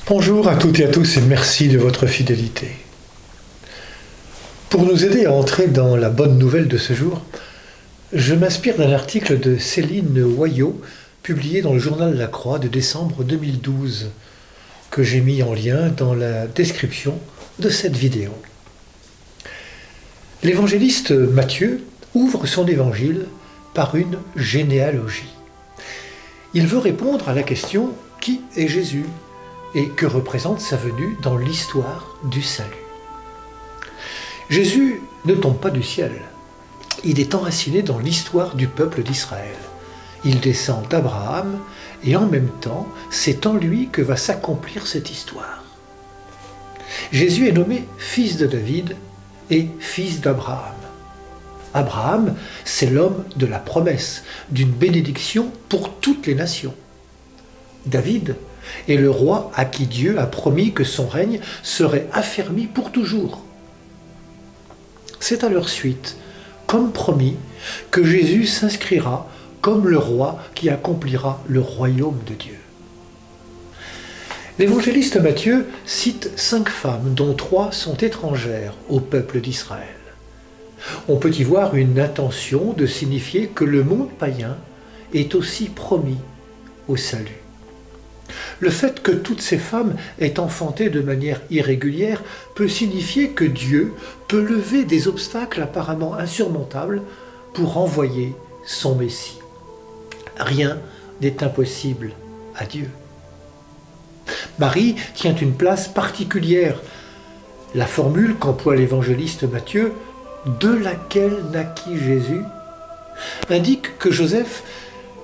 Bonjour à toutes et à tous et merci de votre fidélité. Pour nous aider à entrer dans la bonne nouvelle de ce jour, je m'inspire d'un article de Céline Hoyot, publié dans le journal La Croix de décembre 2012, que j'ai mis en lien dans la description de cette vidéo. L'évangéliste Matthieu ouvre son évangile par une généalogie. Il veut répondre à la question « Qui est Jésus ?» et que représente sa venue dans l'histoire du salut. Jésus ne tombe pas du ciel. Il est enraciné dans l'histoire du peuple d'Israël. Il descend d'Abraham et en même temps, c'est en lui que va s'accomplir cette histoire. Jésus est nommé fils de David et fils d'Abraham. Abraham, c'est l'homme de la promesse, d'une bénédiction pour toutes les nations. David est le roi à qui Dieu a promis que son règne serait affermi pour toujours. C'est à leur suite, comme promis, que Jésus s'inscrira comme le roi qui accomplira le royaume de Dieu. L'évangéliste Matthieu cite 5 femmes, dont 3 sont étrangères au peuple d'Israël. On peut y voir une intention de signifier que le monde païen est aussi promis au salut. Le fait que toutes ces femmes aient enfanté de manière irrégulière peut signifier que Dieu peut lever des obstacles apparemment insurmontables pour envoyer son Messie. Rien n'est impossible à Dieu. Marie tient une place particulière. La formule qu'emploie l'évangéliste Matthieu, « de laquelle naquit Jésus », indique que Joseph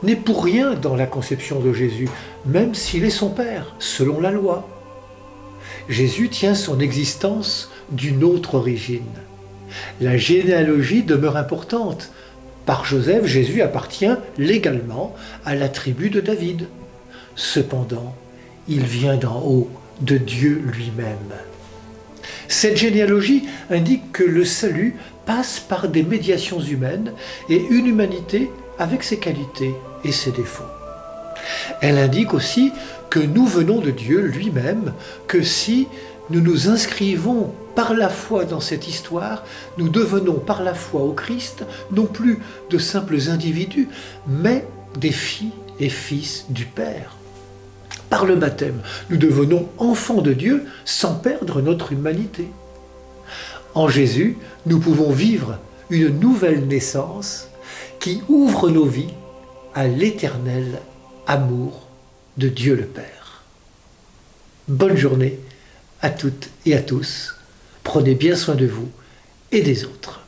n'est pour rien dans la conception de Jésus, même s'il est son père, selon la loi. Jésus tient son existence d'une autre origine. La généalogie demeure importante. Par Joseph, Jésus appartient légalement à la tribu de David. Cependant, il vient d'en haut, de Dieu lui-même. Cette généalogie indique que le salut passe par des médiations humaines et une humanité avec ses qualités et ses défauts. Elle indique aussi que nous venons de Dieu lui-même, que si nous nous inscrivons par la foi dans cette histoire, nous devenons par la foi au Christ non plus de simples individus, mais des filles et fils du Père. Par le baptême, nous devenons enfants de Dieu sans perdre notre humanité. En Jésus, nous pouvons vivre une nouvelle naissance qui ouvre nos vies à l'éternel amour de Dieu le Père. Bonne journée à toutes et à tous. Prenez bien soin de vous et des autres.